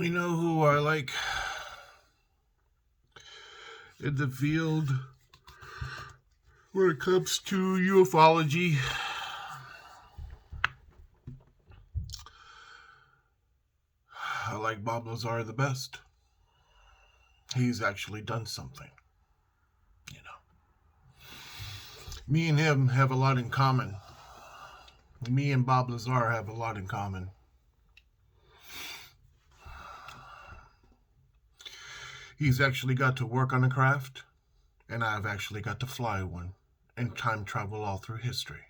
You know who I like in the field when it comes to ufology? I like Bob Lazar the best. He's actually done something. You know, me and him have a lot in common. Me and Bob Lazar have a lot in common. He's actually got to work on a craft, and I've actually got to fly one and time travel all through history.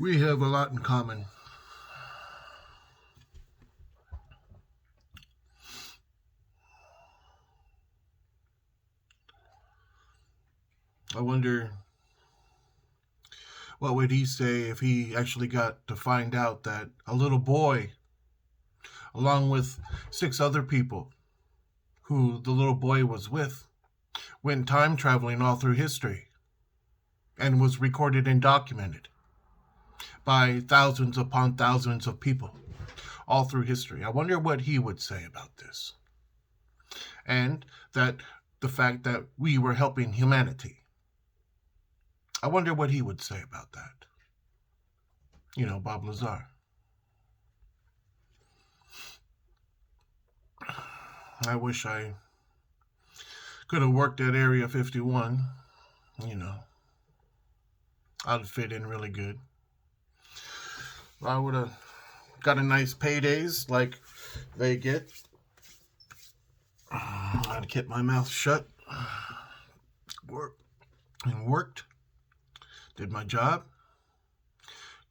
We have a lot in common. I wonder what would he say if he actually got to find out that a little boy, along with 6 other people who the little boy was with, went time traveling all through history and was recorded and documented by thousands upon thousands of people all through history. I wonder what he would say about this. And that the fact that we were helping humanity. I wonder what he would say about that. You know, Bob Lazar. I wish I could have worked at Area 51. You know, I'd fit in really good. I would have got a nice paydays like they get. I'd kept my mouth shut. Worked. Did my job.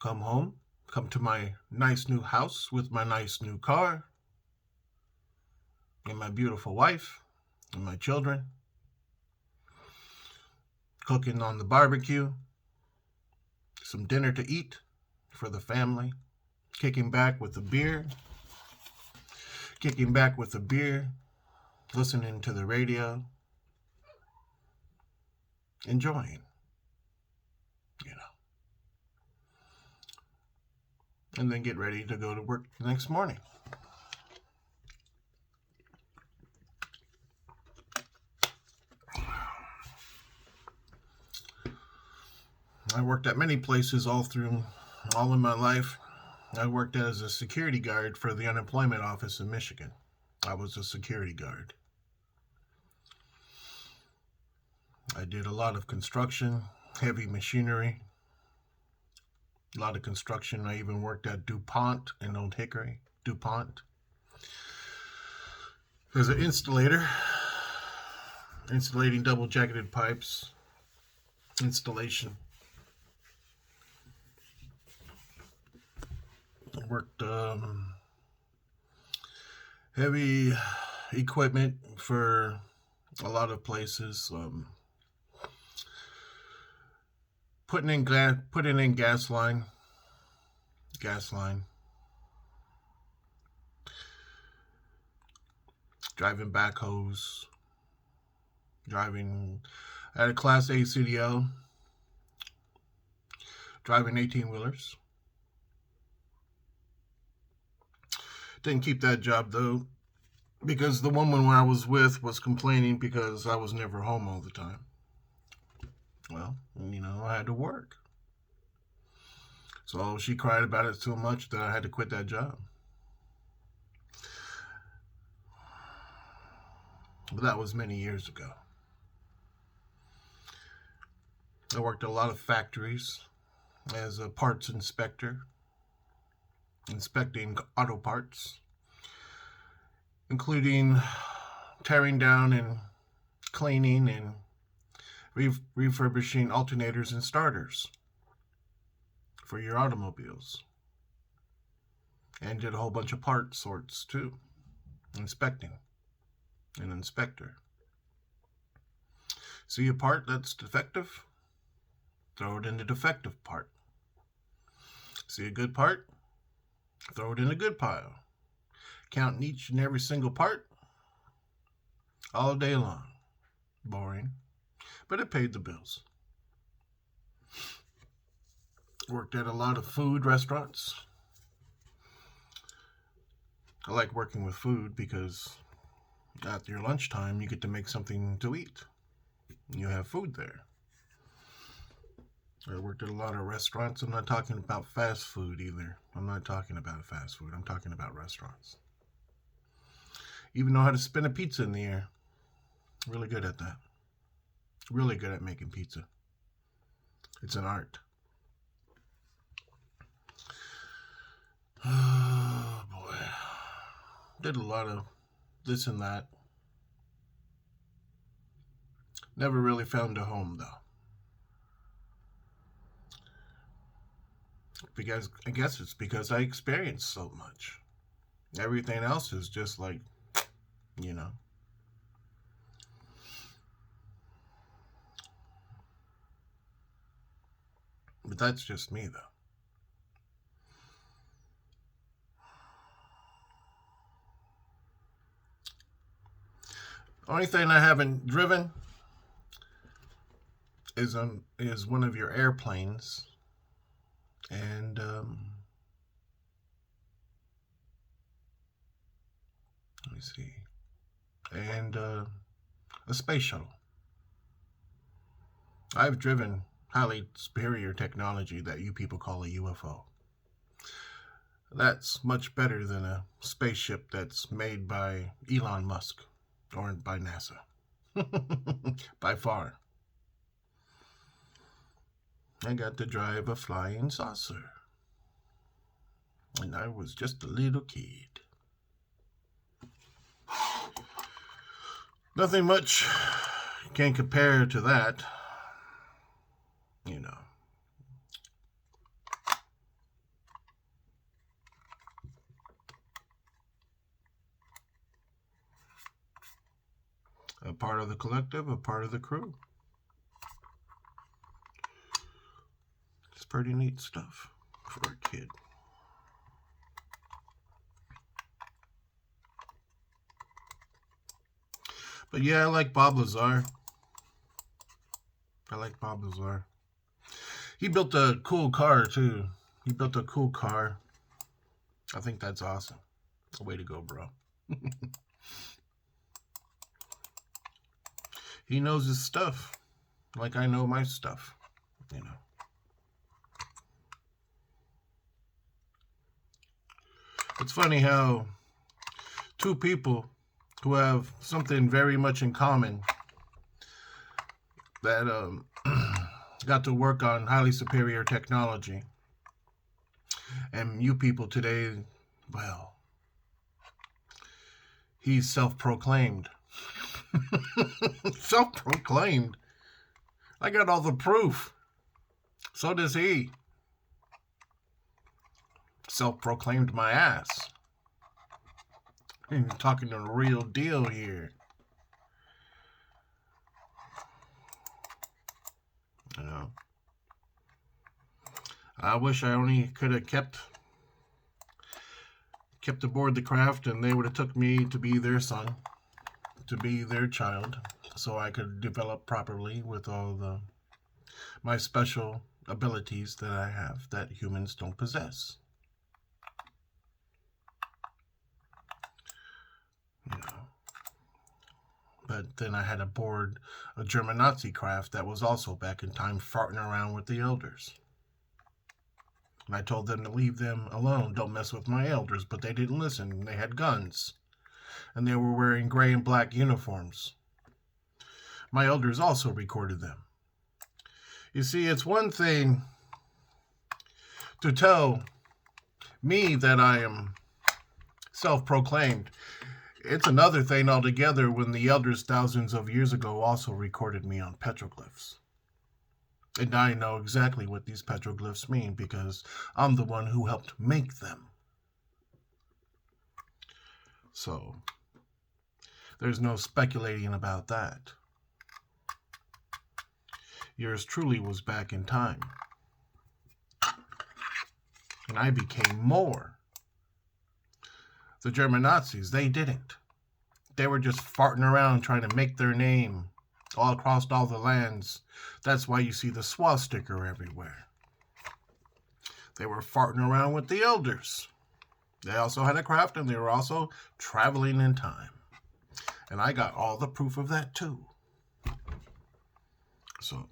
Come home. Come to my nice new house with my nice new car. And my beautiful wife. And my children. Cooking on the barbecue. Some dinner to eat for the family. Kicking back with a beer. Listening to the radio. Enjoying. You know. And then get ready to go to work the next morning. I worked at many places all in my life. I worked as a security guard for the unemployment office in Michigan. I was a security guard. I did a lot of construction, heavy machinery, a lot of construction. I even worked at DuPont in Old Hickory, DuPont. As an installator, insulating double jacketed pipes, installation. I worked heavy equipment for a lot of places. Putting in gas line, driving backhoes, I had a Class A CDL, driving 18-wheelers. Didn't keep that job though, because the woman I was with was complaining because I was never home all the time. Well, you know, I had to work. So she cried about it so much that I had to quit that job. But that was many years ago. I worked at a lot of factories as a parts inspector, inspecting auto parts, including tearing down and cleaning and refurbishing alternators and starters for your automobiles. And did a whole bunch of part sorts too. Inspecting. An inspector. See a part that's defective? Throw it in the defective part. See a good part? Throw it in a good pile. Counting each and every single part all day long. Boring. but it paid the bills. Worked at a lot of food restaurants. I like working with food because at your lunchtime you get to make something to eat. You have food there. I worked at a lot of restaurants. I'm not talking about fast food either. I'm not talking about fast food. I'm talking about restaurants. Even know how to spin a pizza in the air. Really good at that. Really good at making pizza. It's an art. Oh boy. Did a lot of this and that. Never really found a home though. Because I guess it's because I experienced so much. Everything else is just like, you know. But that's just me though. Only thing I haven't driven is one of your airplanes, and let me see, and a space shuttle. I've driven highly superior technology that you people call a UFO. That's much better than a spaceship that's made by Elon Musk or by NASA. By far. I got to drive a flying saucer. And I was just a little kid. Nothing much can compare to that. You know. A part of the collective, a part of the crew. It's pretty neat stuff for a kid. But yeah, I like Bob Lazar. I like Bob Lazar. He built a cool car too. He built a cool car. I think that's awesome. Way to go, bro. He knows his stuff. Like I know my stuff. You know. It's funny how two people who have something very much in common that got to work on highly superior technology, and you people today, well, he's self-proclaimed. Self-proclaimed. I got all the proof. So does he. Self-proclaimed my ass. I'm talking the real deal here. You know. I wish I only could have kept aboard the craft, and they would have took me to be their son, to be their child, so I could develop properly with all my special abilities that I have that humans don't possess. You know. But then I had aboard a German Nazi craft that was also back in time farting around with the elders. And I told them to leave them alone, don't mess with my elders, but they didn't listen. They had guns. And they were wearing gray and black uniforms. My elders also recorded them. You see, it's one thing to tell me that I am self-proclaimed. It's another thing altogether when the elders thousands of years ago also recorded me on petroglyphs. And I know exactly what these petroglyphs mean because I'm the one who helped make them. So, there's no speculating about that. Yours truly was back in time. And I became more. The German Nazis, they didn't. They were just farting around trying to make their name all across all the lands. That's why you see the swastika everywhere. They were farting around with the elders. They also had a craft, and they were also traveling in time. And I got all the proof of that too. So,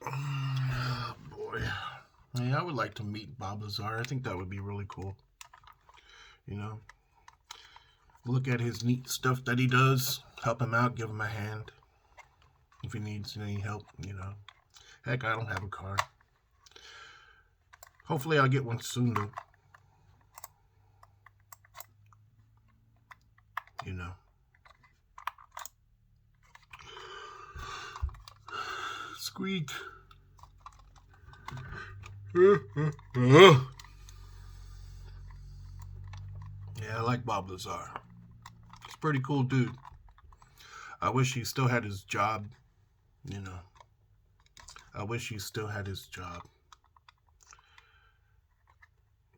oh boy. Yeah, I would like to meet Bob Lazar. I think that would be really cool. You know, look at his neat stuff that he does. Help him out, give him a hand. If he needs any help, you know. Heck, I don't have a car. Hopefully I'll get one soon, though. You know. Squeak. Yeah, I like Bob Lazar. He's a pretty cool dude. I wish he still had his job, you know. I wish he still had his job.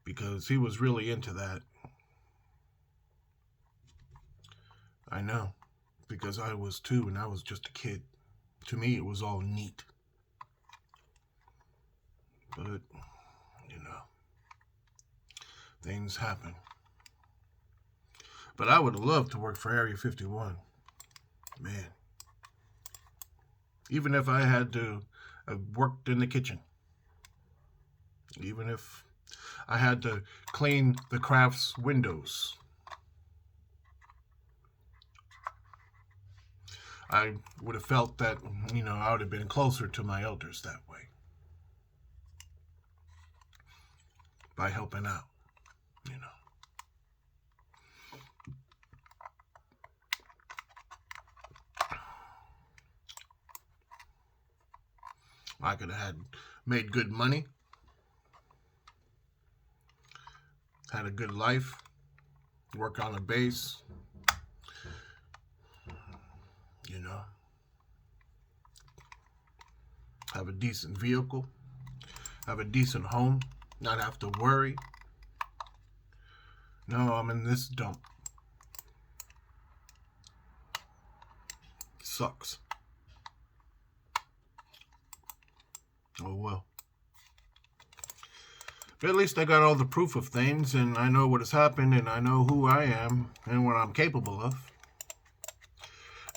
Because he was really into that. I know. Because I was too, and I was just a kid. To me, it was all neat. But, you know, things happen. But I would have loved to work for Area 51. Man. Even if I had to have worked in the kitchen. Even if I had to clean the crafts windows. I would have felt that, you know, I would have been closer to my elders that way. By helping out, you know. I could have made good money. Had a good life. Work on a base. You know. Have a decent vehicle. Have a decent home. Not have to worry. No, I'm in this dump. Sucks. Oh well. But at least I got all the proof of things, and I know what has happened, and I know who I am, and what I'm capable of.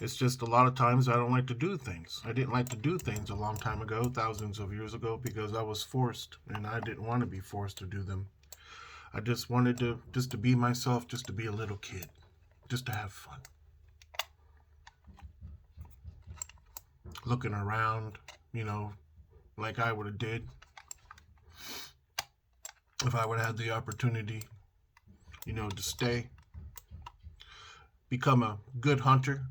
It's just a lot of times I don't like to do things. I didn't like to do things a long time ago, thousands of years ago, because I was forced, and I didn't want to be forced to do them. I just wanted to be myself, just to be a little kid, just to have fun. Looking around, you know, like I would have did if I would have had the opportunity, you know, to stay, become a good hunter,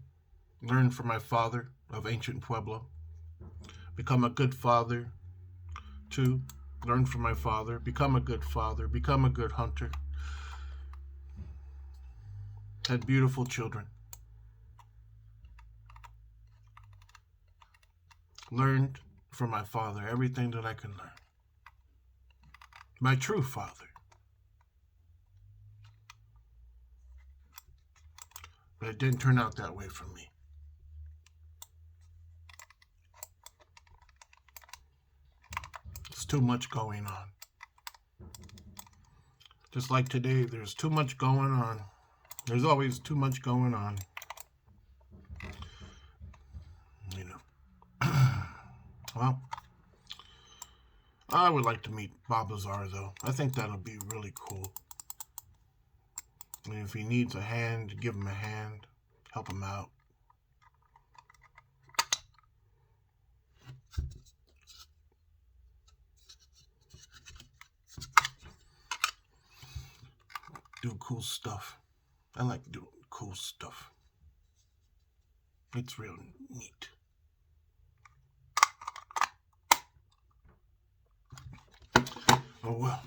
learn from my father of ancient Pueblo, become a good father too, learn from my father, become a good father, become a good hunter, had beautiful children, learned from my father everything that I can learn. My true father. But it didn't turn out that way for me. There's too much going on. Just like today, there's too much going on. There's always too much going on. You know. Well, I would like to meet Bob Lazar, though. I think that'll be really cool. And if he needs a hand, give him a hand. Help him out. Do cool stuff. I like doing cool stuff. It's real neat. Oh well.